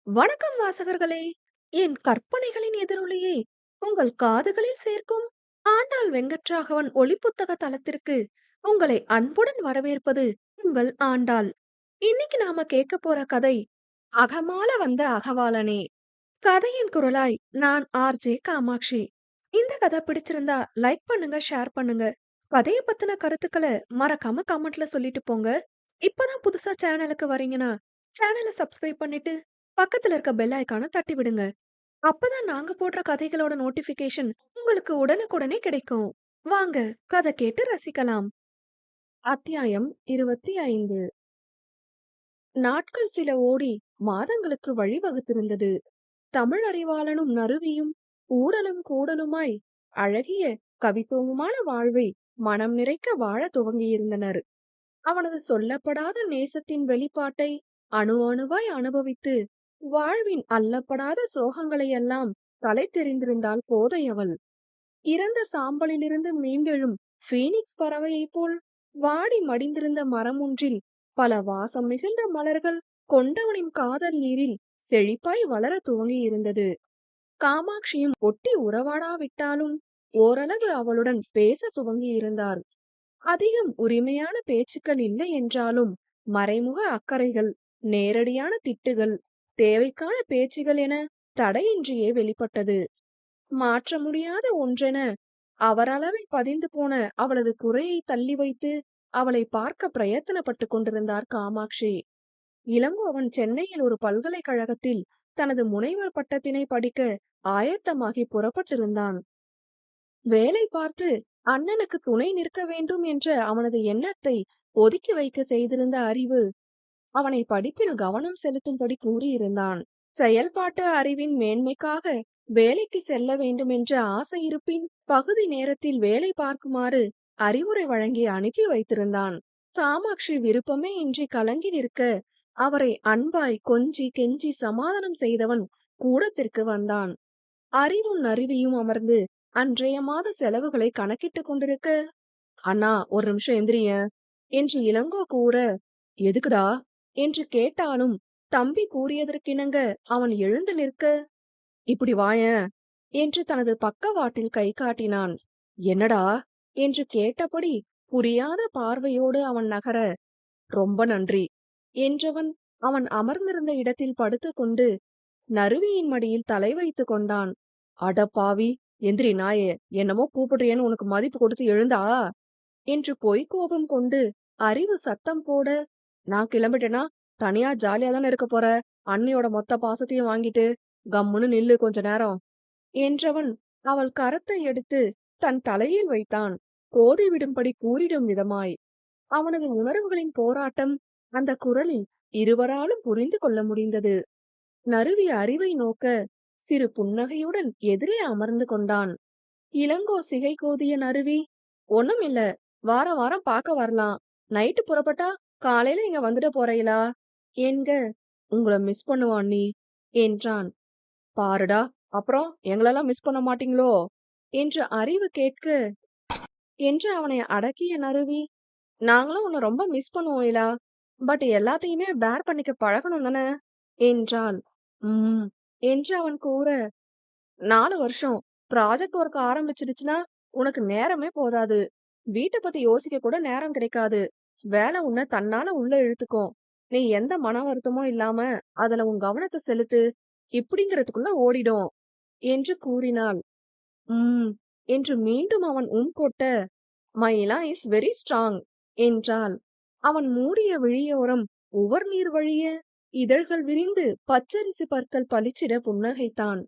வணக்கம் வாசகர்களே! என் கற்பனைகளின் எதிரொலியை உங்கள் காதுகளில் சேர்க்கும் ஆண்டாள் வெங்கட்ராகவன் ஒலிப்புத்தக தளத்திற்கு உங்களை அன்புடன் வரவேற்பது உங்கள் ஆண்டாள். இன்னைக்கு நாம கேட்க போற கதை அகமால வந்த அகவாளனே. கதையின் குரலாய் நான் ஆர்ஜே காமாட்சி. இந்த கதை பிடிச்சிருந்தா லைக் பண்ணுங்க, ஷேர் பண்ணுங்க. கதைய பத்தின கருத்துக்களை மறக்காம கமெண்ட்ல சொல்லிட்டு போங்க. இப்பதான் புதுசா சேனலுக்கு வரீங்கன்னா சேனலை சப்ஸ்கிரைப் பண்ணிட்டு பக்கத்துல இருக்க பெல் ஐகானை தட்டி விடுங்க. அப்பதான் நாங்க போடுற கதைகளோட நோட்டிபிகேஷன் உங்களுக்கு உடனுக்குடனே கிடைக்கும். வாங்க கதை கேட்டு ரசிக்கலாம். அத்தியாயம் 25. நாட்கள் சில ஓடி மாதங்களுக்கு வழிவகுத்திருந்தது. தமிழ் அறிவாளனும் நறுவியும் ஊடலும் கூடலுமாய் அழகிய கவித்துவமான வாழ்வை மனம் நிறைக்க வாழ துவங்கியிருந்தனர். அவனது சொல்லப்படாத நேசத்தின் வெளிப்பாட்டை அணு அணுவாய் அனுபவித்து வாழ்வின் அல்லப்படாத சோகங்களையெல்லாம் தலை தெரிந்திருந்தாள் கோதையவள். இறந்த சாம்பலிலிருந்து மீண்டெழும் பீனிக்ஸ் பறவையைப் போல் வாடி மடிந்திருந்த மரம் ஒன்றில் பல வாசம் மிகுந்த மலர்கள் கொண்டவனின் காதல் நீரில் செழிப்பாய் வளர துவங்கி இருந்தது. காமாட்சியும் ஒட்டி உறவாடாவிட்டாலும் ஓரளவு அவளுடன் பேச துவங்கி இருந்தார். அதிகம் உரிமையான பேச்சுக்கள் இல்லை என்றாலும் மறைமுக அக்கறைகள், நேரடியான திட்டுகள், தேவைக்கான பேச்சுகள் என தடையின்றியே வெளிப்பட்டது. மாற்ற முடியாத ஒன்றென அவரளவில் பதிந்து போன அவளது குறையை தள்ளி வைத்து அவளை பார்க்க பிரயத்தனப்பட்டு கொண்டிருந்தார் காமாட்சி. இளங்கோவன் சென்னையில் ஒரு பல்கலைக்கழகத்தில் தனது முனைவர் பட்டத்தினை படிக்க ஆயத்தமாகி புறப்பட்டிருந்தான். வேலை பார்த்து அண்ணனுக்கு துணை நிற்க வேண்டும் என்ற அவனது எண்ணத்தை ஒதுக்கி வைக்க செய்திருந்த அறிவு அவனை படிப்பில் கவனம் செலுத்தும்படி கூறியிருந்தான். செயல்பாட்டு அறிவின் மேன்மைக்காக வேலைக்கு செல்ல வேண்டும் என்ற ஆசை இருப்பின் பகுதி நேரத்தில் வேலை பார்க்குமாறு அறிவுரை வழங்கி அனுப்பி வைத்திருந்தான். காமாட்சி விருப்பமே இன்றி கலங்கி நிற்க அவரை அன்பாய் கொஞ்சி கெஞ்சி சமாதானம் செய்தவன் கூடத்திற்கு வந்தான். அறிவும் நறுவியும் அமர்ந்து அன்றைய மாத செலவுகளை கணக்கிட்டுக் கொண்டிருக்க, அண்ணா ஒரு நிமிஷம் எந்திரிய என்று இளங்கோ கூற, எதுக்குடா என்று கேட்டாலும் தம்பி கூறியதற்கிணங்க அவன் எழுந்து நிற்க, இப்படி வாயேன் என்று தனது பக்கவாட்டில் கை காட்டினான். என்னடா என்று கேட்டபடி புரியாத பார்வையோடு அவன் நகர, ரொம்ப நன்றி என்றவன் அவன் அமர்ந்திருந்த இடத்தில் படுத்துக்கொண்டு நறுவியின் மடியில் தலை வைத்து கொண்டான். அட பாவி, எந்திரி நாயே, என்னமோ கூப்பிடுறியன்னு உனக்கு மதிப்பு கொடுத்து எழுந்தா என்று பொய் கோபம் கொண்டு அறிவு சத்தம் போட, நான் கிளம்பிட்டேனா தனியா ஜாலியா தானே இருக்க போற, அண்ணியோட மொத்த பாசத்தையும் வாங்கிட்டு கம்முன்னு நில்லு கொஞ்ச நேரம் என்றவன் அவள் கரத்தை எடுத்து தன் தலையில் வைத்தான், கோதி விடும்படி கூறிடும் விதமாய். அவனது உணர்வுகளின் போராட்டம் அந்த குரலில் இருவராலும் புரிந்து கொள்ள முடிந்தது. நறுவி அறிவை நோக்க சிறு புன்னகையுடன் எதிரே அமர்ந்து கொண்டான். இளங்கோ சிகை கோதிய நறுவி, ஒண்ணும் இல்ல, வாரம் வாரம் பார்க்க வரலாம், நைட்டு புறப்பட்டா காலையில இங்க வந்துட போறீங்களா என்க, உங்களை மிஸ் பண்ணுவான் நீ என்றான். பாருடா, அப்புறம் எங்களெல்லாம் மிஸ் பண்ண மாட்டீங்களோ என்று அறிவு கேட்க என்று அவனை அடக்கிய நறுவி, நாங்களும் உன்னை ரொம்ப மிஸ் பண்ணுவோம் இலா, பட் எல்லாத்தையுமே பேர் பண்ணிக்க பழகணும் தானே என்றாள். என்று அவன் கூற, 4 வருஷம் ப்ராஜெக்ட் ஒர்க் ஆரம்பிச்சிடுச்சுன்னா உனக்கு நேரமே போதாது, வீட்டை பத்தி யோசிக்க கூட நேரம் கிடைக்காது, வேலை உன்னை தன்னால உள்ள இழுத்துக்கும், நீ எந்த மன வருத்தமும் இல்லாம அதுல உன் கவனத்தை செலுத்து, இப்படிங்கிறதுக்குள்ள ஓடிடும் என்று கூறினாள். என்று மீண்டும் அவன் கொட்ட, my Ila is very strong என்றாள். அவன் மூடிய விழியோரம் உவர் நீர் வழிய இதழ்கள் விரிந்து பச்சரிசி பற்கள் பளிச்சிட புன்னகைத்தான்.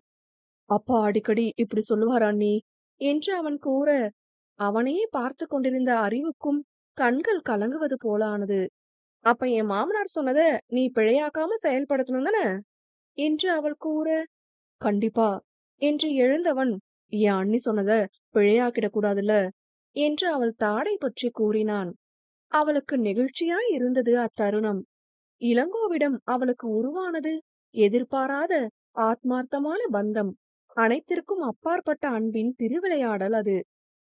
அப்பா அடிக்கடி இப்படி சொல்லுவார் அண்ணி என்று அவன் கூற, அவனையே பார்த்து கொண்டிருந்த அறிவுக்கும் கண்கள் கலங்குவது போலானது. அப்ப என் மாமனார் சொன்னத நீ பிழையாக்காம செயல்படுத்தணும் தானே என்று அவள் கூற, கண்டிப்பா என்று எழுந்தவன், என் அண்ணி சொன்னத பிழையாக்கிடக் கூடாதுல்ல என்று அவள் தாடை பற்றி கூறினான். அவளுக்கு நெகிழ்ச்சியாய் இருந்தது அத்தருணம். இளங்கோவிடம் அவளுக்கு உருவானது எதிர்பாராத ஆத்மார்த்தமான பந்தம், அனைத்திற்கும் அப்பாற்பட்ட அன்பின் திருவிளையாடல் அது.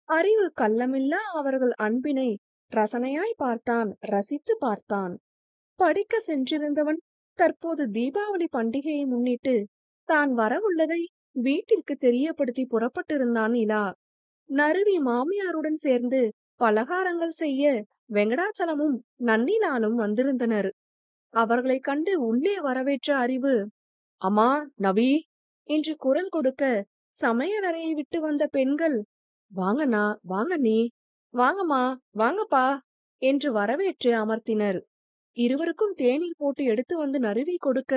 அறிவு கள்ளமில்லா அவர்கள் அன்பினை ரசனையாய் பார்த்தான், ரசித்து பார்த்தான். படிக்க சென்றிருந்தவன் தற்போது தீபாவளி பண்டிகையை முன்னிட்டு தான் வரவுள்ளதை வீட்டிற்கு தெரியப்படுத்தி புறப்பட்டிருந்தான் நிலா. நறுவி மாமியாருடன் சேர்ந்து பலகாரங்கள் செய்ய வெங்கடாச்சலமும் நன்னிலாலும் வந்திருந்தனர். அவர்களைக் கண்டு உள்ளே வரவேற்ற அறிவு, அம்மா, நவி என்று குரல் கொடுக்க, சமையலறையை விட்டு வந்த பெண்கள், வாங்கண்ணா, வாங்க நீ, வாங்கம்மா, வாங்கப்பா என்று வரவேற்று அமர்த்தினர். இருவருக்கும் தேநீர் போட்டு எடுத்து வந்து நறுவி கொடுக்க,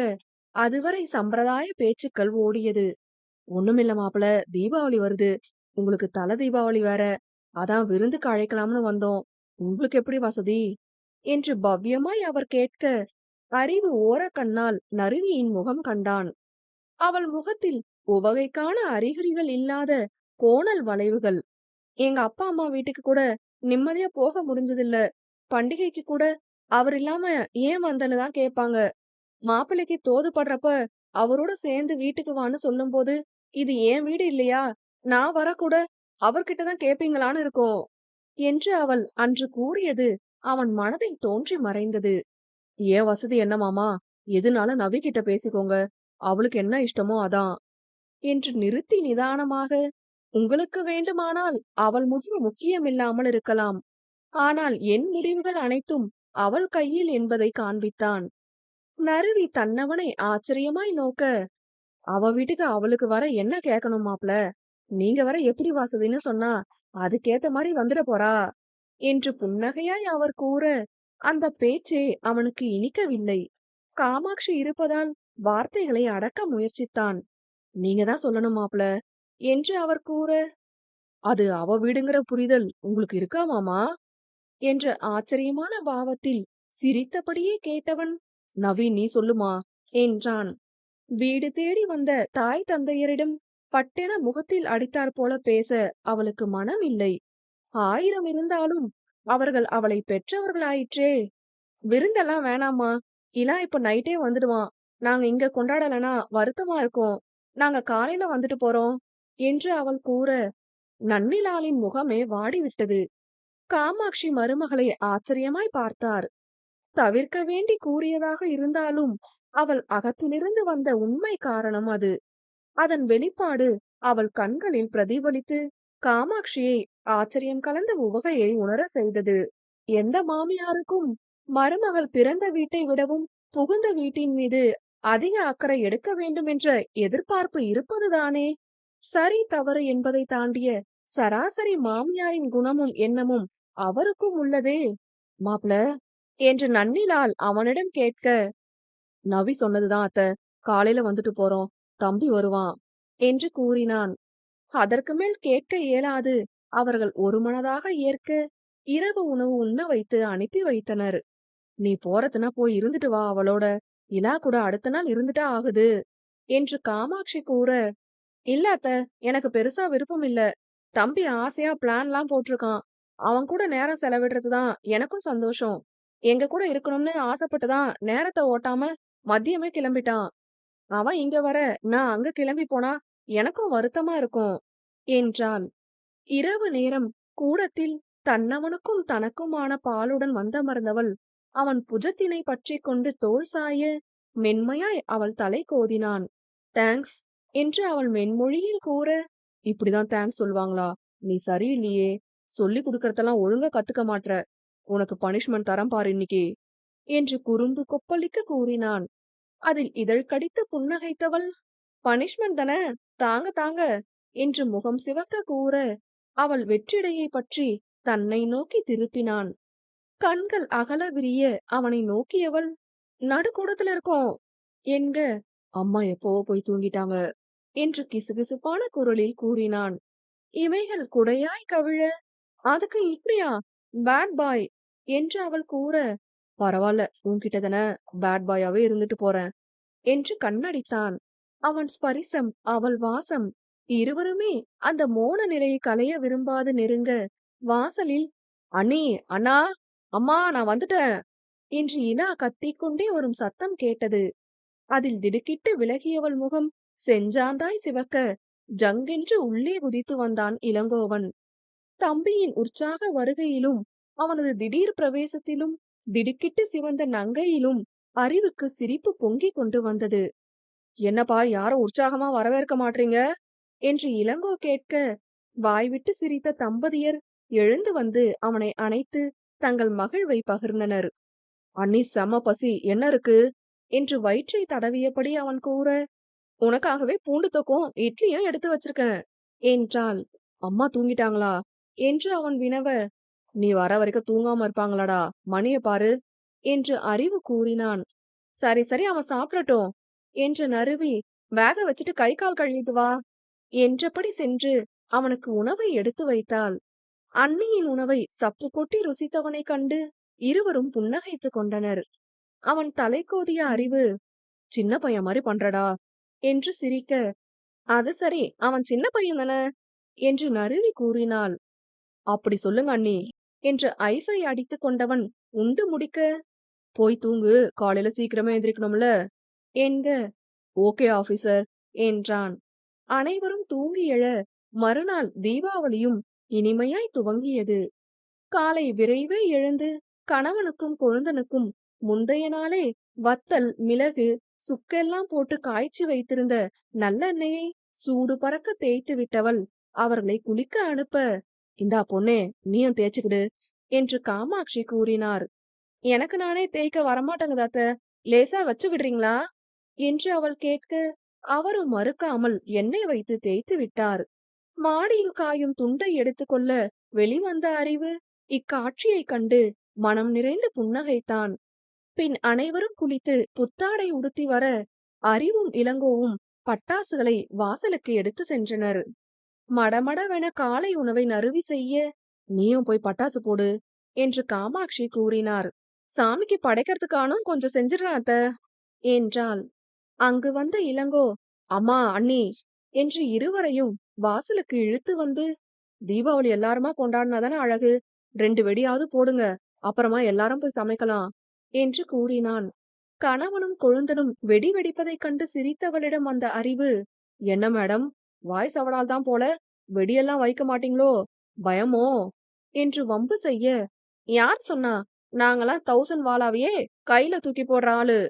அதுவரை சம்பிரதாய பேச்சுக்கள் ஓடியது. ஒண்ணுமில்ல மாப்பிள, தீபாவளி வருது. உங்களுக்கு தல தீபாவளி வேற. அதான் விருந்துக்கு அழைக்கலாம்னு வந்தோம். உங்களுக்கு எப்படி வசதி? என்று பவ்யமாய் அவர் கேட்க, அறிவு ஓரக்கண்ணால் நறுவியின் முகம் கண்டான். அவள் முகத்தில் உவகைக்கான அறிகுறிகள் இல்லாத கோணல் வளைவுகள். எங்க அப்பா அம்மா வீட்டுக்கு கூட நிம்மதியா போக முடிஞ்சதில்ல. பண்டிகைக்கு கூட அவர் இல்லாம ஏன் வந்தன்னு தான் கேட்பாங்க. மாப்பிள்ளைக்கு தோது படுறப்ப அவரோட சேர்ந்து வீட்டுக்கு வான்னு சொல்லும்போது, இது என் வீடு இல்லையா? நான் வரக்கூட அவர்கிட்ட தான் கேட்பீங்களான்னு இருக்கும். என்று அவள் அன்று கூறியது அவன் மனதில் தோன்றி மறைந்தது. "என் வசதி என்ன மாமா? எதுனாலும் நவி கிட்ட பேசிக்கோங்க. அவளுக்கு என்ன இஷ்டமோ அதான்." என்று நிறுத்தி நிதானமாக, "உங்களுக்கு வேண்டுமானால் அவள் முடிவு முக்கியமில்லாமல் இருக்கலாம். ஆனால் என் முடிவுகள் அனைத்தும் அவள் கையில் என்பதை காண்பித்தான்." நறுவி தன்னவனை ஆச்சரியமாய் நோக்க, "அவ வீட்டுக்கு அவளுக்கு வர என்ன கேட்கணும் மாப்ள? நீங்க வர எப்படி வசதின்னு சொன்னா, அதுக்கேத்த மாரி வந்துட போறா." என்று புன்னகையாய் அவர் கூற, அந்த பேச்சே அவனுக்கு இனிக்கவில்லை. காமாட்சி இருப்பதால் வார்த்தைகளை அடக்க முயற்சித்தான். "நீங்க தான் சொல்லணும் மாப்ள." என்று அவர் கூற, "அது அவ வீடுங்கிற புரிதல் உங்களுக்கு இருக்கா மாமா?" என்ற ஆச்சரியமான பாவத்தில் சிரித்தபடியே கேட்டவன், "நவீன் நீ சொல்லுமா" என்றான். வீடு தேடி வந்த தாய் தந்தையரிடம் பட்டென முகத்தில் அடித்தாற் போல பேச அவளுக்கு மனம் இல்லை. 1000 இருந்தாலும் அவர்கள் அவளை பெற்றவர்களாயிற்றே. "விருந்தெல்லாம் வேணாம்மா. இலா இப்ப நைட்டே வந்துடுவான். நாங்க இங்க கொண்டாடலனா வருத்தமா இருக்கும். நாங்க காலையில வந்துட்டு போறோம்." என்று அவள் கூற, நன்னிலாளின் முகமே வாடிவிட்டது. காமாட்சி மருமகளை ஆச்சரியமாய் பார்த்தார். தவிர்க்க வேண்டி கூறியதாக இருந்தாலும் அவள் அகத்திலிருந்து வந்த உண்மை காரணம் அது. அதன் வெளிப்பாடு அவள் கண்களில் பிரதிபலித்து காமாட்சியை ஆச்சரியம் கலந்த உவகையை உணர செய்தது. எந்த மாமியாருக்கும் மருமகள் பிறந்த வீட்டை விடவும் புகுந்த வீட்டின் மீது அதிக அக்கறை எடுக்க வேண்டும் என்ற எதிர்பார்ப்பு இருப்பதுதானே? சரி தவறு என்பதை தாண்டிய சராசரி மாமியாரின் குணமும் எண்ணமும் அவருக்கும் உள்ளதே. "மாப்ள" என்று நன்னிலாள் அவனிடம் கேட்க, "நவி சொன்னதுதான் அத்த. காலையில வந்துட்டு போறோம். தம்பி வருவான்." என்று கூறினான். அதற்கு மேல் கேட்க இயலாது அவர்கள் ஒருமனதாக ஏற்க, இரவு உணவு உண்ண வைத்து அனுப்பி வைத்தனர். "நீ போறதுன்னா போய் இருந்துட்டு வா அவளோட. இலா கூட அடுத்த நாள் இருந்துட்டா ஆகுது." என்று காமாட்சி கூற, "இல்ல அத்த, எனக்கு பெருசா விருப்பம் இல்ல. தம்பி ஆசையா பிளான்லாம் போட்டிருக்கான். அவன் கூட நேரம் செலவிடுறது தான் எனக்கும் சந்தோஷம். எங்க கூட இருக்கணும்னு ஆசைப்பட்டு தான் நேரத்த ஓட்டாம மதியமே கிளம்பிட்டான். அவன் இங்க வர நான் அங்க கிளம்பி போனா எனக்கும் வருத்தமா இருக்கும்." என்றாள். இரவு நேரம் கூடத்தில் தன்னவனுக்கும் தனக்குமான பாலுடன் வந்தமர்ந்தவள் அவன் புஜத்தினை பற்றிக் கொண்டு தோள் சாய மென்மையாய் அவள் தலை கோதினான். "தேங்க்ஸ்" என்று அவள் மென்மொழியில் கூற, "இப்படிதான் தேங்க்ஸ் சொல்வாங்களா? நீ சரியில்லையே. சொல்லிக் குடுக்கறதெல்லாம் ஒழுங்கா கத்துக்க மாட்ற. உனக்கு பனிஷ்மெண்ட் தரேன் பாரு இன்னிக்கு." என்று குறும்பு கொப்பளிக்க கூறினான். அதில் இதழ் கடித்து புன்னகைத்தவள், "பனிஷ்மெண்ட் தானே, தாங்க தாங்க" என்று முகம் சிவக்க கூற, அவள் வெற்றிடையை பற்றி தன்னை நோக்கி திருப்பினான். கண்கள் அகல விரிய அவனை நோக்கியவள், "நடுக்கூடத்துல இருக்கோம்" என்க, "அம்மா எப்பவோ போய் தூங்கிட்டாங்க" என்று கிசுகிசுப்பான குரலில் கூறினான். இமைகள் குடையாய் கவிழ, "அதுக்கு இப்படியா? பேட் பாய்" என்று அவள் கூற, "பரவால்ல, உன்கிட்ட தானே பேட் பாயாவே இருந்துட்டு போறேன்" என்று கண்ணடித்தான். அவன் ஸ்பரிசம், அவள் வாசம், இருவருமே அந்த மோன நிலையை களைய விரும்பாது நெருங்க, வாசலில், "அண்ணி, அண்ணா, அம்மா, நான் வந்துட்டேன்" என்று இலா கத்திக்கொண்டே வரும் சத்தம் கேட்டது. அதில் திடுக்கிட்டு விலகியவள் முகம் செஞ்சாந்தாய் சிவக்க, ஜங்கென்று உள்ளே குதித்து வந்தான் இளங்கோவன். தம்பியின் உற்சாக வருகையிலும் அவனது திடீர் பிரவேசத்திலும் திடுக்கிட்டு சிவந்த நங்கையிலும் அறிவுக்கு சிரிப்பு பொங்கிக் கொண்டு வந்தது. என்னப்பா யாரும் உற்சாகமா வரவேற்க மாட்றீங்க என்று இளங்கோ கேட்க, வாய்விட்டு சிரித்த தம்பதியர் எழுந்து வந்து அவனை அணைத்து தங்கள் மகிழ்வை பகிர்ந்தனர். அண்ணி செம பசி, என்ன இருக்கு என்று வயிற்றை தடவியபடி அவன் கூற, உனக்காகவே பூண்டு தொக்கும் இட்லியும் எடுத்து வச்சிருக்கேன் என்றாள். அம்மா தூங்கிட்டாங்களா என்று அவன் வினவ, நீ வர வரைக்கும் தூங்காம இருப்பாங்களாடா, மணிய பாரு என்று அறிவு கூறினான். சரி சரி, அவன் சாப்பிடட்டும் என்று நறுவி, வேக வச்சுட்டு கை கால் கழுவிட்டு வா என்றபடி சென்று அவனுக்கு உணவை எடுத்து வைத்தாள். அன்னியின் உணவை சப்பு கொட்டி ருசித்தவனைக் கண்டு இருவரும் புன்னகைத்துக் கொண்டனர். அவன் தலை கோதிய அறிவு, சின்ன பையன் மாதிரி பண்றடா என்று சிரிக்க, அது சரி, அவன் சின்ன பையன் தானே என்று நறுவி கூறினாள். அப்படி சொல்லுங்க அண்ணி என்று ஐஃபை அடித்துக் கொண்டவன் உண்டு முடிக்க, போய் தூங்கு, காலையில சீக்கிரமே எந்திரிக்கணும்ல என்க, ஓகே ஆபீசர் என்றான். அனைவரும் தூங்கி எழ மறுநாள் தீபாவளியும் இனிமையாய் துவங்கியது. காலை விரைவே எழுந்து கணவனுக்கும் கொழுந்தனுக்கும் முந்தைய நாளே வத்தல், மிளகு, சுக்கெல்லாம் போட்டு காய்ச்சி வைத்திருந்த நல்லெண்ணெயை சூடு பறக்க தேய்த்து விட்டவள் அவர்களை குளிக்க அனுப்ப, இந்தா பொண்ணே, நீயும் தேய்ச்சுக்கிடு என்று காமாட்சி கூறினார். எனக்கு நானே தேய்க்க வரமாட்டேங்குது அத்த, லேசா வச்சு விடுறீங்களா என்று அவள் கேட்க, அவரும் மறுக்காமல் எண்ணெய் வைத்து தேய்த்து விட்டார். மாடியில் காயும் துண்டை எடுத்துக்கொள்ள வெளிவந்த அறிவு இக்காட்சியைக் கண்டு மனம் நிறைந்து புன்னகைத்தான். பின் அனைவரும் குளித்து புத்தாடை உடுத்தி வர அறிவும் இளங்கோவும் பட்டாசுகளை வாசலுக்கு எடுத்து சென்றனர். மடமடவென காலை உணவை நறுவி செய்ய, நீயும் போய் பட்டாசு போடு என்று காமாட்சி கூறினார். சாமிக்கு படைக்கிறதுக்கானும் கொஞ்சம் செஞ்சிடறேன் அத்த என்றாள். அங்கு வந்த இளங்கோ, அம்மா அண்ணி என்று இருவரையும் வாசலுக்கு இழுத்து வந்து, தீபாவளி எல்லாருமா கொண்டாடினாதானே அழகு, 2 வெடியாவது போடுங்க, அப்புறமா எல்லாரும் போய் சமைக்கலாம் என்று கூறினான். கணவனும் கொழுந்தனும் வெடி வெடிப்பதைக் கண்டு சிரித்தவளிடம் வந்த அறிவு, என்ன மேடம், வாய் சவடால் தான் போல, வெடியெல்லாம் வைக்க மாட்டீங்களோ, பயமோ என்று வம்பு செய்ய, யார் சொன்னா, நாங்கெல்லாம் 1000 வாலாவையே கையில தூக்கி போடுற ஆளு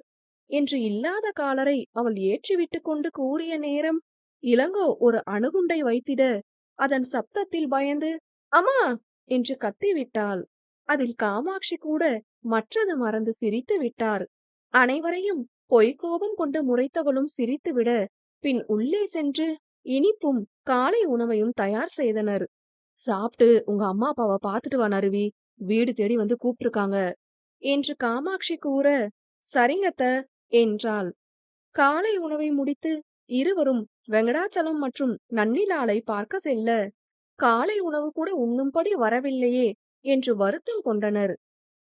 என்று இல்லாத காலரை அவள் ஏற்றிவிட்டு கொண்டு கூறிய நேரம் இளங்கோ ஒரு அணுகுண்டை வைத்திட, அதன் சப்தத்தில் பயந்து அம்மா என்று கத்திவிட்டாள். அதில் காமாட்சி கூட மற்றது மறந்து சிரித்து விட்டார். அனைவரையும் பொய்க்கோபம் கொண்டு முறைத்தவளும் சிரித்துவிட, பின் உள்ளே சென்று இனிப்பும் காலை உணவையும் தயார் செய்தனர். சாப்பிட்டு உங்க அம்மா அப்பாவை பார்த்துட்டு வா நறுவி, வீடு தேடி வந்து கூப்பிட்டுருக்காங்க என்று காமாட்சி கூற, சரிங்கத்த என்றாள். காலை உணவை முடித்து இருவரும் வெங்கடாச்சலம் மற்றும் நன்னிலாலை பார்க்க செல்ல, காலை உணவு கூட உண்ணும்படி வரவில்லையே என்று வருத்தம் கொண்டனர்.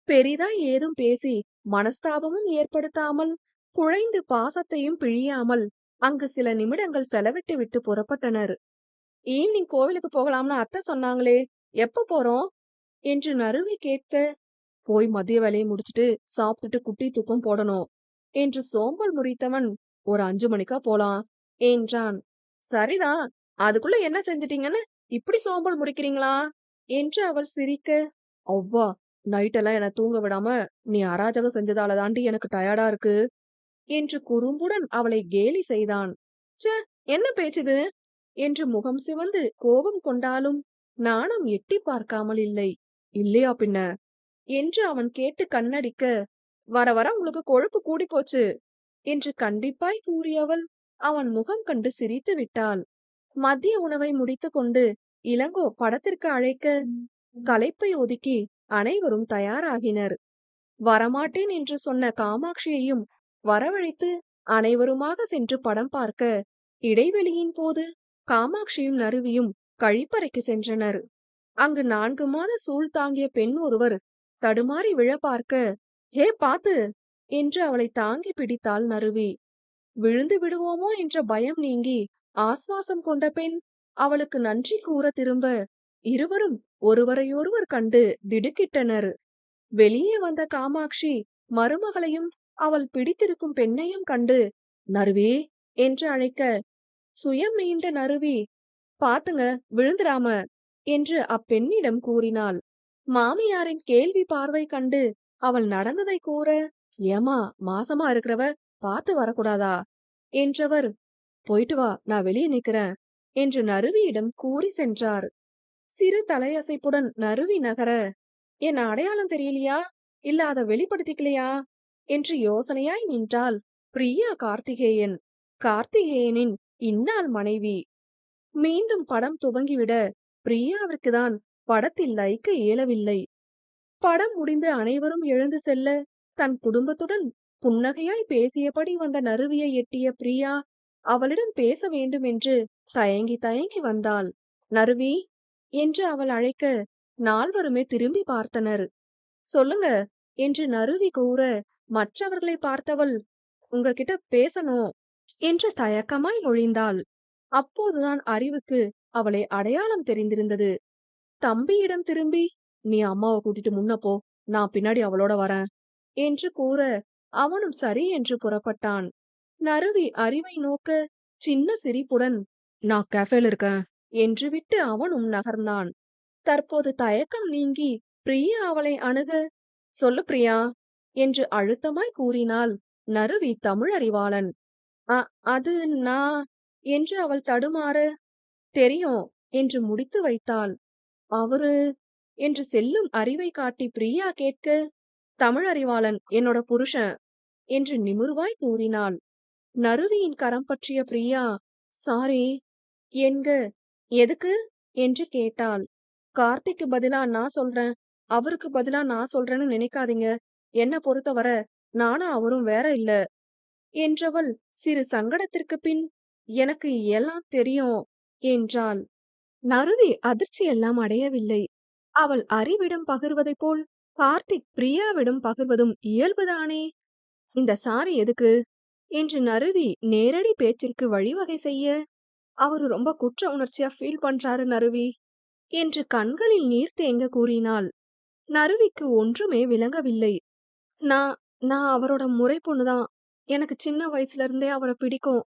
பெரிதாய் ஏதும் பேசி மனஸ்தாபமும் ஏற்படுத்தாமல், குழைந்து பாசத்தையும் பிழியாமல் அங்கு சில நிமிடங்கள் செலவிட்டு விட்டு புறப்பட்டனர். ஈவினிங் கோவிலுக்கு போகலாம்னு அத்தை சொன்னாங்களே, எப்ப போறோம் என்று நறுவி கேட்க, போய் மதிய வேலையை முடிச்சிட்டு சாப்பிட்டுட்டு குட்டி தூக்கம் போடணும் என்று சோம்பல் முறித்தவன், ஒரு 5 மணிக்கா போலாம் என்றான். சரிதான், அதுக்குள்ள என்ன செஞ்சிட்டீங்கன்னு இப்படி சோம்பல் முறிக்கிறீங்களா என்று அவள் சிரிக்க, அவ்வா, நைட்டெல்லாம் என்ன தூங்க விடாம நீ அராஜகம் செஞ்சதால தாண்டி எனக்கு டயர்டா இருக்கு என்று குறும்புடன் அவளை கேலி செய்தான். ச்சே, என்ன பேச்சுது என்று முகம் சிவந்து கோபம் கொண்டாலும் நாணம் எட்டி பார்க்காமல் இல்லை. இல்லையா பின்ன என்று அவன் கேட்டு கண்ணடிக்க, வர வர உங்களுக்கு கொழுப்பு கூடி போச்சு என்று கண்டிப்பாய் கூறியவள் அவன் முகம் கண்டு சிரித்து விட்டாள். மதிய உணவை முடித்து கொண்டு இளங்கோ படத்திற்கு அழைக்க, களைப்பை ஒதுக்கி அனைவரும் தயாராகினர். வரமாட்டேன் என்று சொன்ன காமாட்சியையும் வரவழைத்து அனைவருமாக சென்று படம் பார்க்க, இடைவெளியின் போது காமாட்சியும் நறுவியும் கழிப்பறைக்கு சென்றனர். அங்கு 4 மாத சூழ் தாங்கிய பெண் ஒருவர் தடுமாறி விழ பார்க்க, ஹே பாத்து என்று அவளை தாங்கி பிடித்தாள் நறுவி. விழுந்து விடுவோமோ என்ற பயம் நீங்கி ஆஸ்வாசம் கொண்ட பெண் அவளுக்கு நன்றி கூற திரும்ப, இருவரும் ஒருவரையொருவர் கண்டு திடுக்கிட்டனர். வெளியே வந்த காமாட்சி மருமகளையும் அவள் பிடித்திருக்கும் பெண்ணையும் கண்டு, நறுவி என்று அழைக்க, சுயம் மீண்ட நறுவி, பாத்துங்க விழுந்துடாம என்று அப்பெண்ணிடம் கூறினாள். மாமியாரின் கேள்வி பார்வை கண்டு அவள் நடந்ததை கூற, ஏம்மா, மாசமா இருக்கிறவ பார்த்து வரக்கூடாதா என்றவர், போயிட்டு வா, நான் வெளியே நிக்கிறேன் என்று நறுவியிடம் கூறி சென்றார். சிறு தலையசைப்புடன் நறுவி நகர, என்ன அடையாளம் தெரியலையா, இல்ல அத வெளிப்படுத்திக்கலையா என்று யோசனையாய் நின்றாள் பிரியா கார்த்திகேயன். கார்த்திகேயனின் இன்னாள் மனைவி. மீண்டும் படம் துவங்கிவிட பிரியாவிற்கு தான் படத்தில் லயிக்க இயலவில்லை. படம் முடிந்து அனைவரும் எழுந்து செல்ல தன் குடும்பத்துடன் புன்னகையாய் பேசியபடி வந்த நறுவியை எட்டிய பிரியா அவளிடம் பேச வேண்டுமென்று தயங்கி தயங்கி வந்தாள். நறுவி என்று அவள் அழைக்க நால்வருமே திரும்பி பார்த்தனர். சொல்லுங்க என்று நறுவி கூற மற்றவர்களை பார்த்தவள், உங்ககிட்ட பேசணும் என்று தயக்கமாய் மொழிந்தாள். அப்போதுதான் அறிவுக்கு அவளை அடையாளம் தெரிந்திருந்தது. தம்பியிடம் திரும்பி, நீ அம்மாவை கூட்டிட்டு முன்ன போ, நான் பின்னாடி அவளோட வரேன் என்று கூற அவனும் சரி என்று புறப்பட்டான். நறுவி அறிவை நோக்க சின்ன சிரிப்புடன், நான் கேஃபேல இருக்கேன் என்று விட்டு அவனும் நகர்ந்தான். தற்போது தயக்கம் நீங்கி பிரியா அவளை அணுக, சொல்லு பிரியா என்று அழுத்தமாய் கூறினாள் நறுவி தமிழறிவாளன். அ அது நான் என்று அவள் தடுமாற, தெரியும் என்று முடித்து வைத்தாள். அவரு என்று செல்லும் அறிவை காட்டி பிரியா கேட்க, தமிழறிவாளன் என்னோட புருஷன் என்று நிமிர்வாய் கூறினாள். நறுவியின் கரம் பற்றிய பிரியா, சாரி என்க, எதுக்கு என்று கேட்டாள். கார்த்திக்கு பதிலா நான் சொல்றேன், அவருக்கு பதிலா நான் சொல்றேன்னு நினைக்காதீங்க. என்ன பொறுத்தவர நானும் அவரும் வேற இல்ல என்றவள் சிறு சங்கடத்திற்கு பின், எனக்கு எல்லாம் தெரியும் என்றாள். நறுவி அதிர்ச்சியெல்லாம் அடையவில்லை. அவள் அறிவிடம் பகிர்வதைப் போல் கார்த்திக் பிரியாவிடம் பகிர்வதும் இயல்புதானே. இந்த சாரி எதுக்கு என்று நறுவி நேரடி பேச்சிற்கு வழிவகை செய்ய, அவரு ரொம்ப குற்ற உணர்ச்சியா ஃபீல் பண்றாரு நறுவி என்று கண்களில் நீர் தேங்க கூறினாள். நறுவிக்கு ஒன்றுமே விளங்கவில்லை. நான் நான் அவரோட முறை பொண்ணுதான். எனக்கு சின்ன வயசுல இருந்தே அவரை பிடிக்கும்.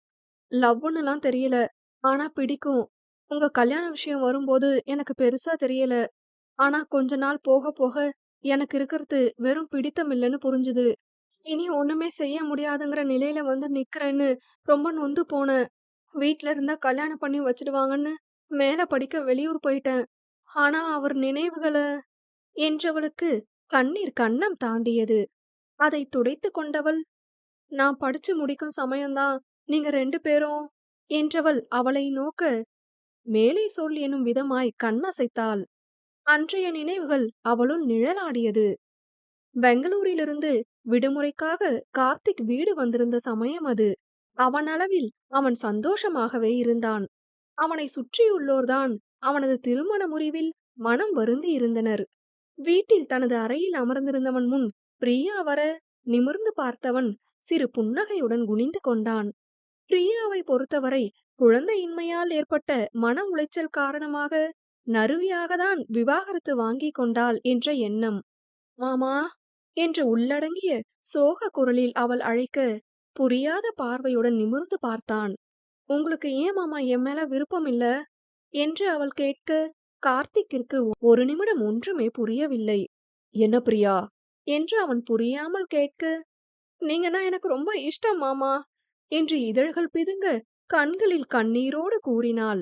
லவ்வுன்னுலாம் தெரியல. ஆனா பிடிக்கும். உங்க கல்யாண விஷயம் வரும்போது எனக்கு பெருசா தெரியல. ஆனா கொஞ்ச நாள் போக போக எனக்கு இருக்கிறது வெறும் பிடித்தம் இல்லைன்னு புரிஞ்சுது. இனி ஒண்ணுமே செய்ய முடியாதுங்கிற நிலையில வந்து நிக்கிறேன்னு ரொம்ப நொந்து போனேன். வீட்ல இருந்தா கல்யாணம் பண்ணி வச்சிடுவாங்கன்னு மேல படிக்க வெளியூர் போயிட்டேன். ஆனா அவர் நினைவுகள என்றவளுக்கு கண்ணீர் கன்னம் தாண்டியது. அதை துடைத்துக் கொண்டவள், நான் படிச்சு முடிக்கும் சமயம்தான் நீங்க 2 பேரும் என்றவள் அவளை நோக்க, மேலே சொல் எனும் விதமாய் கண்ணசைத்தாள். அன்றைய நினைவுகள் அவளுள் நிழலாடியது. பெங்களூரிலிருந்து விடுமுறைக்காக கார்த்திக் வீடு வந்திருந்த சமயம் அது. அவனளவில் அவன் சந்தோஷமாகவே இருந்தான். அவனை சுற்றியுள்ளோர்தான் அவனது திருமண முறிவில் மனம் வருந்தி இருந்தனர். வீட்டில் தனது அறையில் அமர்ந்திருந்தவன் முன் பிரியா வர நிமிர்ந்து பார்த்தவன் சிறு புன்னகையுடன் குனிந்து கொண்டான். பிரியாவை பொறுத்தவரை குழந்தையின்மையால் ஏற்பட்ட மன உளைச்சல் காரணமாக நறுவியாகத்தான் விவாகரத்து வாங்கிக் கொண்டாள் என்ற எண்ணம். மாமா என்று உள்ளடங்கிய சோக குரலில் அவள் அழைக்க, புரியாத பார்வையுடன் நிமிர்ந்து பார்த்தான். உங்களுக்கு ஏன் மாமா என் மேல விருப்பம் இல்ல என்று அவள் கேட்க, கார்த்திக்கிற்கு ஒரு நிமிடம் ஒன்றுமே புரியவில்லை. என்ன பிரியா என்று அவன் புரியாமல் கேட்க, நீங்கன்னா எனக்கு ரொம்ப இஷ்டம் மாமா என்று இதழ்கள் பிதுங்க கண்களில் கண்ணீரோடு கூறினாள்.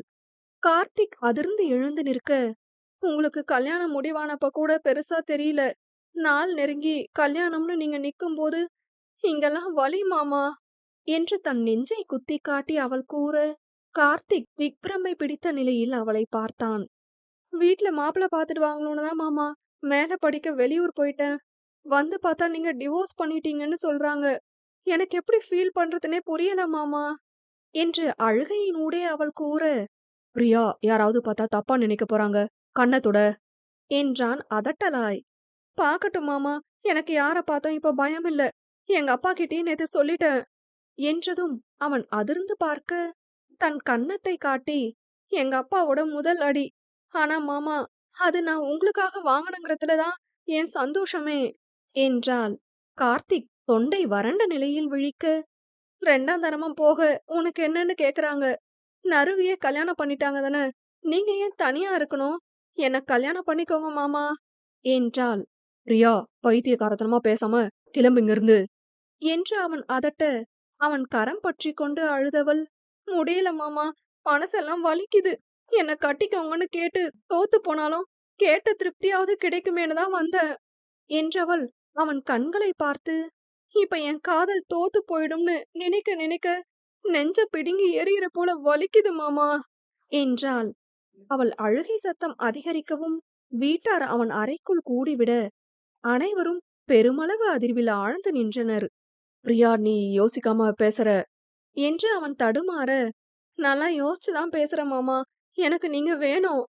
கார்த்திக் அதிர்ந்து எழுந்து நிற்க, உங்களுக்கு கல்யாணம் முடிவானப்ப கூட பெருசா தெரியல. நாள் நெருங்கி கல்யாணம்னு நீங்க நிக்கும்போது இங்கெல்லாம் வலி மாமா என்று தன் நெஞ்சை குத்தி காட்டி அவள் கூற, கார்த்திக் விக்ரமை பிடித்த நிலையில் அவளை பார்த்தான். வீட்ல மாப்பிள்ளை பாத்துடுவாங்களோன்னு தான் மாமா மேல படிக்க வெளியூர் போயிட்டேன். வந்து பார்த்தா நீங்க டிவோர்ஸ் பண்ணிட்டீங்கன்னு சொல்றாங்க. எனக்கு எப்படி ஃபீல் பண்றதுன்னே புரியல மாமா என்று அழுகையினூடே அவள் கூற, பிரியா, யாராவது பார்த்தா தப்பா நினைக்க போறாங்க, கண்ண தொட என்றான் அதட்டலாய். பாக்கட்டும் மாமா, எனக்கு யார பார்த்தும் இப்ப பயம் இல்ல. எங்க அப்பா கிட்டயே நேத்து சொல்லிட்டேன் என்றதும் அவன் அதிர்ந்து பார்க்க, தன் கன்னத்தை காட்டி, எங்க அப்பாவோட முதல் அடி. ஆனா மாமா, அது நான் உங்களுக்காக வாங்கணுங்கிறதுல தான் என் சந்தோஷமே என்றாள். கார்த்திக் தொண்டை வறண்ட நிலையில் விழிக்க, 2ஆம் தரமா போக உனக்கு என்னன்னு கேக்குறாங்க. நறுவியே கல்யாணம் பண்ணிட்டாங்க தானே, நீங்க ஏன் தனியா இருக்கணும்? என்ன கல்யாணம் பண்ணிக்கோங்க மாமா என்றாள். பிரியா, பைத்தியக்காரத்தனமா பேசாம கிளம்பு இங்கிருந்து என்று அவன் அதட்ட, அவன் கரம் பற்றிக் கொண்டு அழுதவள், முடியல மாமா, மனசெல்லாம் வலிக்குது. என்ன கட்டிக்கோங்கன்னு கேட்டு தோத்து போனாலும் கேட்ட திருப்தியாவது கிடைக்குமேன்னு தான் வந்தேன் என்றவள் அவன் கண்களை பார்த்து, இப்ப என் காதல் தோத்து போயிடும்னு நினைக்க நினைக்க நெஞ்ச பிடுங்கி எரியிற போல வலிக்குது மாமா என்றாள். அவள் அழுகை சத்தம் அதிகரிக்கவும் வீட்டார் அவன் அறைக்குள் கூடிவிட அனைவரும் பெருமளவு அதிர்வில் ஆழ்ந்து நின்றனர். பிரியா, நீ யோசிக்காம பேசுற என்று அவன் தடுமாற, நல்லா யோசிச்சுதான் பேசுறேன் மாமா, எனக்கு நீங்க வேணும்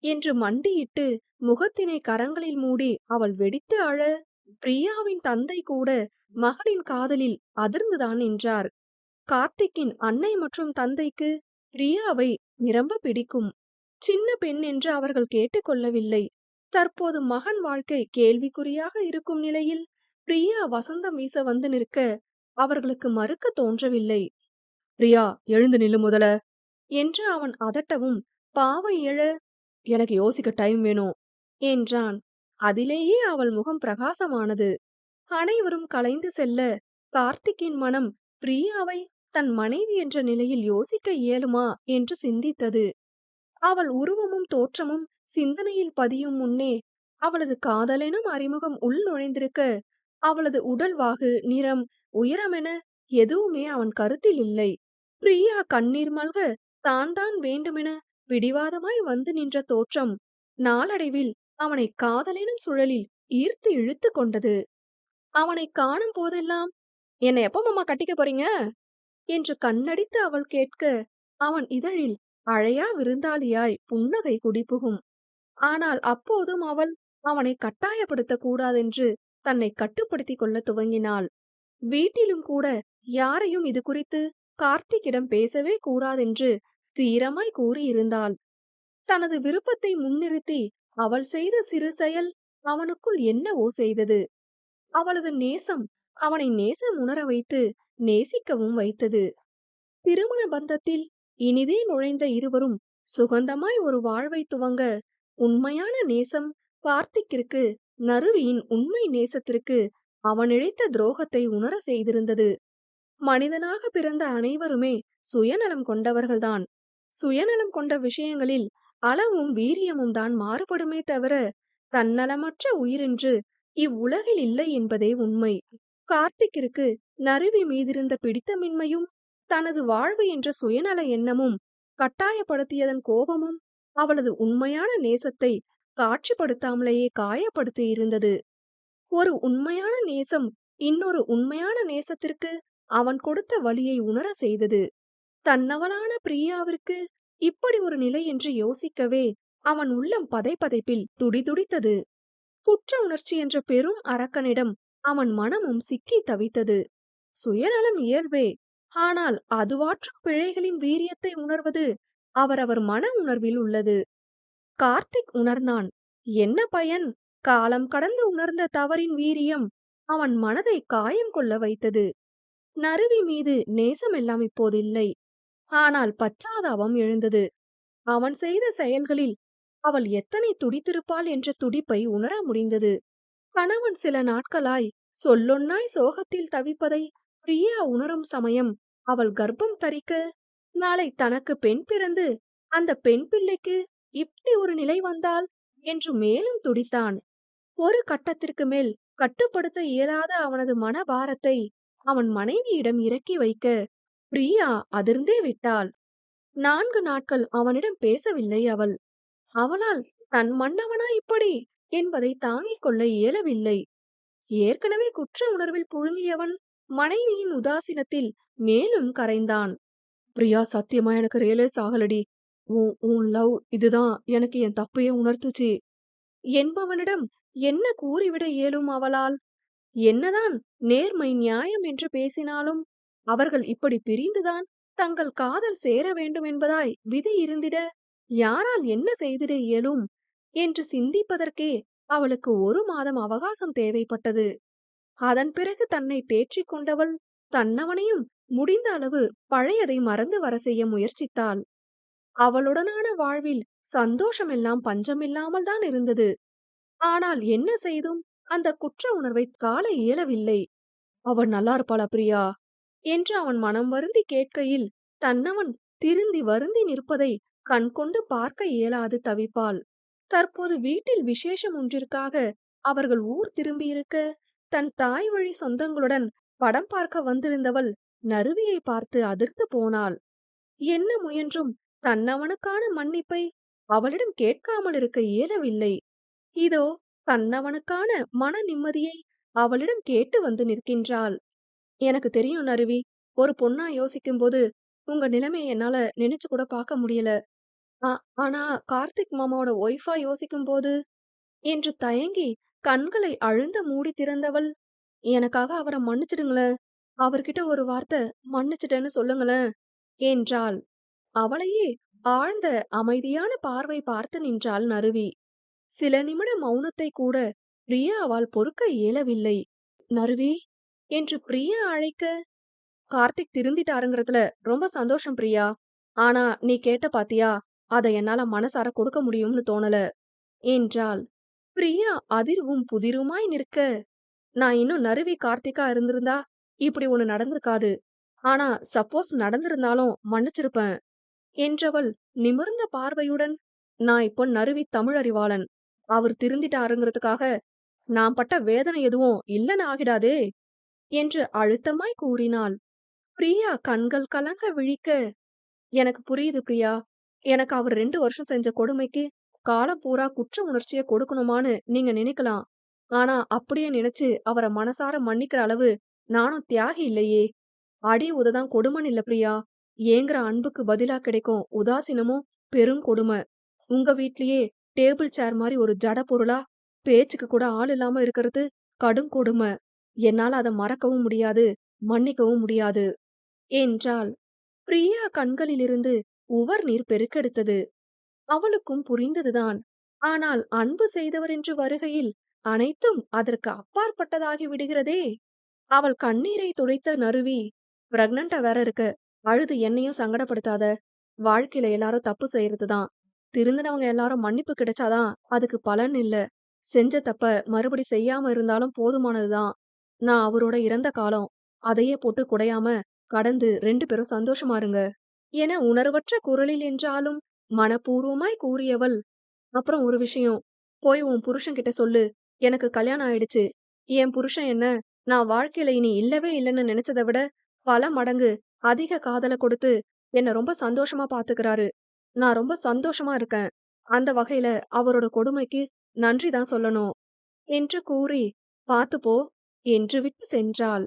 என்று மண்டியிட்டு முகத்தினை கரங்களில் மூடி அவள் வெடித்து அழ, பிரியாவின் தந்தை கூட மகளின் காதலில் அதிர்ந்துதான் நின்றார். கார்த்திக்கின் அன்னை மற்றும் தந்தைக்கு பிரியாவை நிரம்ப பிடிக்கும். சின்ன பெண் என்று அவர்கள் கேட்டுக்கொள்ளவில்லை. தற்போது மகன் வாழ்க்கை கேள்விக்குறியாக இருக்கும் நிலையில் பிரியா வசந்தம் வீச வந்து நிற்க அவர்களுக்கு மறுக்க தோன்றவில்லை. பிரியா, எழுந்து நில்லு முதல என்று அவன் அதட்டவும் பாவை எழ, எனக்கு யோசிக்க டைம் வேணும் என்றான். அதிலேயே அவள் முகம் பிரகாசமானது. அனைவரும் கலைந்து செல்ல கார்த்திக்கின் மனம் பிரியாவை தன் மனைவி என்ற நிலையில் யோசிக்க இயலுமா என்று சிந்தித்தது. அவள் உருவமும் தோற்றமும் சிந்தனையில் பதியும் முன்னே அவளது காதலெனும் அறிமுகம் உள் நுழைந்திருக்க, அவளது உடல்வாகு, நிறம், உயரமென எதுவுமே அவன் கருத்தில் இல்லை. பிரியா கண்ணீர் மல்க தான் தான் வேண்டுமென பிடிவாதமாய் வந்து நின்ற தோற்றம் நாளடைவில் அவனை காதலெனும் சுழலில் ஈர்த்து இழுத்து கொண்டது. அவனை காணும் போதெல்லாம், என்னை எப்ப மாமா கட்டிக்க போறீங்க என்று கண்ணடித்து அவள் கேட்க, அவன் இதழில் அழையா விருந்தாளியாய் புன்னகை குடிபுகும். ஆனால் அப்போதும் அவள் அவனை கட்டாயப்படுத்தக் கூடாதென்று தன்னை கட்டுப்படுத்திக் கொள்ள துவங்கினாள். வீட்டிலும் கூட யாரையும் இது குறித்து கார்த்திக்கிடம் பேசவே கூடாதென்று தீரமாய் கூறியிருந்தாள். தனது விருப்பத்தை முன்னிறுத்தி அவள் செய்த சிறு செயல் அவனுக்குள் என்னவோ செய்தது. அவளது நேசம் அவனை நேசம் உணர வைத்து நேசிக்கவும் வைத்தது. திருமண பந்தத்தில் இனிதே நுழைந்த இருவரும் சுகந்தமாய் ஒரு வாழ்வை துவங்க, உண்மையான நேசம் கார்த்திக்கிற்கு நறுவியின் உண்மை நேசத்திற்கு அவன் இழைத்த துரோகத்தை உணர செய்திருந்தது. மனிதனாக பிறந்த அனைவருமே சுயநலம் கொண்டவர்கள்தான். சுயநலம் கொண்ட விஷயங்களில் அளவும் வீரியமும் தான் மாறுபடுமே தவிர தன்னலமற்ற உயிரென்று இவ்வுலகில் இல்லை என்பதே உண்மை. கார்த்திக்கிற்கு நறுவி மீதிருந்த பிடித்தமின்மையும் தனது வாழ்வு என்ற சுயநல எண்ணமும் கட்டாயப்படுத்தியதன் கோபமும் அவளது உண்மையான நேசத்தை காட்சிப்படுத்தாமலேயே காயப்படுத்தி இருந்தது. ஒரு உண்மையான நேசம் இன்னொரு உண்மையான நேசத்திற்கு அவன் கொடுத்த வலியை உணர செய்தது. தன்னவளான பிரியாவிற்கு இப்படி ஒரு நிலை என்று யோசிக்கவே அவன் உள்ளம் பதைபதைப்பில் துடிதுடித்தது. குற்ற உணர்ச்சி என்ற பெரும் அரக்கனிடம் அவன் மனமும் சிக்கி தவித்தது. சுயநலம் இயல்பே, ஆனால் அதுவாற்றும் பிழைகளின் வீரியத்தை உணர்வது அவரவர் மன உணர்வில் உள்ளது. கார்த்திக் உணர்ந்தான். என்ன பயன்? காலம் கடந்து உணர்ந்த தவறின் வீரியம் அவன் மனதை காயம் கொள்ள வைத்தது. நறுவி மீது நேசமெல்லாம் இப்போதில்லை, ஆனால் பச்சாதாபம் எழுந்தது. அவன் செய்த செயல்களில் அவள் எத்தனை துடித்திருப்பாள் என்ற துடிப்பை உணர முடிந்தது. கணவன் சில நாட்களாய் சொல்லொன்னாய் சோகத்தில் தவிப்பதை பிரியா உணரும் சமயம் அவள் கர்ப்பம் தரிக்க, நாளை தனக்கு பெண் பிறந்து அந்த பெண் பிள்ளைக்கு இப்படி ஒரு நிலை வந்தால் என்று மேலும் துடித்தான். ஒரு கட்டத்திற்கு மேல் கட்டுப்படுத்த இயலாத அவனது மனபாரத்தை அவன் மனைவியிடம் இறக்கி வைக்க பிரியா அதிர்ந்தே விட்டாள். 4 நாட்கள் அவனிடம் பேசவில்லை அவள். அவளால் தன் மன்னவனா இப்படி என்பதை தாங்கிக் கொள்ள இயலவில்லை. ஏற்கனவே குற்ற உணர்வில் புழுங்கியவன் மனைவியின் உதாசீனத்தில் மேலும் கரைந்தான். பிரியா, சத்தியமா எனக்கு ரியலைஸ் ஆகலடி. உன் லவ் இதுதான் எனக்கு என் தப்பையே உணர்த்துச்சு என்பவனிடம் என்ன கூறிவிட இயலும் அவளால்? என்னதான் நேர்மை நியாயம் என்று பேசினாலும் அவர்கள் இப்படி பிரிந்துதான் தங்கள் காதல் சேர வேண்டும் என்பதாய் விதி இருந்திட யாரால் என்ன செய்திட இயலும் என்று சிந்திப்பதற்கே அவளுக்கு 1 மாதம் அவகாசம் தேவைப்பட்டது. அதன் பிறகு தன்னை தேற்றிக் கொண்டவள் தன்னவனையும் முடிந்த அளவு பழையதை மறந்து வர செய்ய முயற்சித்தாள். அவளுடனான வாழ்வில் சந்தோஷமெல்லாம் பஞ்சமில்லாமல் தான் இருந்தது. ஆனால் என்ன செய்தும் அந்த குற்ற உணர்வை காண இயலவில்லை. அவள் நல்லா இருப்பாளா பிரியா? என்று அவன் மனம் வருந்தி கேட்கையில், தன்னவன் திருந்தி வருந்தி நிற்பதை கண்கொண்டு பார்க்க இயலாது தவிப்பாள். தற்போது வீட்டில் விசேஷம் ஒன்றிற்காக அவர்கள் ஊர் திரும்பியிருக்க, தன் தாய் வழி சொந்தங்களுடன் படம் பார்க்க வந்திருந்தவள் நருவியை பார்த்து அதிர்ந்து போனாள். என்ன முயன்றும் தன்னவனுக்கான மன்னிப்பை அவளிடம் கேட்காமல் இருக்க இயலவில்லை. இதோ தன்னவனுக்கான மன நிம்மதியை அவளிடம் கேட்டு வந்து நிற்கின்றாள். எனக்கு தெரியும் நருவி. ஒரு பொண்ணா யோசிக்கும்போது, உங்க நிலைமைய என்னால நினைச்சு கூட பார்க்க முடியல. ஆ ஆனா கார்த்திக் மாமாவோட ஒய்ஃபா யோசிக்கும்போது என்று தயங்கி கண்களை அழுந்த மூடி திறந்தவள், எனக்காக அவர மன்னிச்சிடுங்களேன். அவர்கிட்ட ஒரு வார்த்தை மன்னிச்சுட்டேன்னு சொல்லுங்களேன் என்றாள். அவளையே ஆழ்ந்த அமைதியான பார்வை பார்த்து நின்றாள் நருவி. சில நிமிட மௌனத்தை கூட பிரியாவால் பொறுக்க இயலவில்லை. நருவி என்று பிரியா அழைக்க, கார்த்திக் திருந்திட்டாருங்கிறதுல ரொம்ப சந்தோஷம் பிரியா. ஆனா நீ கேட்ட பாத்தியா, அத என்னால மனசார கொடுக்க முடியும்னு தோணல என்றாள். பிரியா அதிர்வும் புதிருமாய் நிற்க, நான் இன்னும் நறுவி கார்த்திகா இருந்திருந்தா இப்படி ஒண்ணு நடந்திருக்காது. ஆனா சப்போஸ் நடந்திருந்தாலும் மன்னிச்சிருப்பேன் என்றவள் நிமிர்ந்த பார்வையுடன், நான் இப்போ நறுவி தமிழறிவாளன். அவர் திருந்திட்டாருங்கிறதுக்காக நான் பட்ட வேதனை எதுவும் இல்லன்னு ஆகிடாதே என்று அழுத்தமாய் கூறினாள். பிரியா கண்கள் கலங்க விழிக்க, எனக்கு புரியுது பிரியா. எனக்கு அவர் 2 வருஷம் செஞ்ச கொடுமைக்கு காலம் பூரா குற்ற உணர்ச்சிய கொடுக்கணுமான்னு நீங்க நினைக்கலாம். ஆனா அப்படியே நினைச்சு அவர மனசார மன்னிக்கிற அளவு நானும் தியாகி இல்லையே. அடி உததான் கொடுமைன்னு இல்ல பிரியா. ஏங்குற அன்புக்கு பதிலா கிடைக்கும் உதாசீனமும் பெருங்கொடுமை. உங்க வீட்லயே டேபிள் சேர் மாரி ஒரு ஜட பொருளா பேச்சுக்கு கூட ஆள் இல்லாம இருக்கிறது கடும் கொடுமை. என்னால அத மறக்கவும் முடியாது, மன்னிக்கவும் முடியாது என்றாள். பிரியா கண்களிலிருந்து உவர் நீர் பெருக்கெடுத்தது. அவளுக்கும் புரிந்ததுதான். ஆனால் அன்பு செய்தவர் என்று வருகையில் அனைத்தும் அதற்கு அப்பாற்பட்டதாகி விடுகிறதே. அவள் கண்ணீரை துடைத்த நருவி, பிரெக்னன்ட்டா வேற இருக்க. அழுது என்னையும் சங்கடப்படுத்தாத. வாழ்க்கையில எல்லாரும் தப்பு செய்யறதுதான். திருந்தினவங்க எல்லாரும் மன்னிப்பு கிடைச்சாதான் அதுக்கு பலன் இல்ல. செஞ்ச தப்ப மறுபடி செய்யாம இருந்தாலும் போதுமானதுதான். நான் அவரோட இறந்த காலம். அதையே போட்டு குடையாம கடந்து 2 பேரும் சந்தோஷமா இருங்க என உணர்வற்ற குரலில் என்றாலும் மனப்பூர்வமாய் கூறியவள், அப்புறம் ஒரு விஷயம். போய் உன் புருஷன்கிட்ட சொல்லு. எனக்கு கல்யாணம் ஆயிடுச்சு. என் புருஷன் என்ன, நான் வாழ்க்கையில இனி இல்லவே இல்லன்னு நினைச்சத விட பல மடங்கு அதிக காதல கொடுத்து என்ன ரொம்ப சந்தோஷமா பாத்துக்கிறாரு. நான் ரொம்ப சந்தோஷமா இருக்கேன். அந்த வகையில அவரோட கொடுமைக்கு நன்றி தான் சொல்லணும் என்று கூறி, பாத்து போ என்று விட்டு சென்றாள்.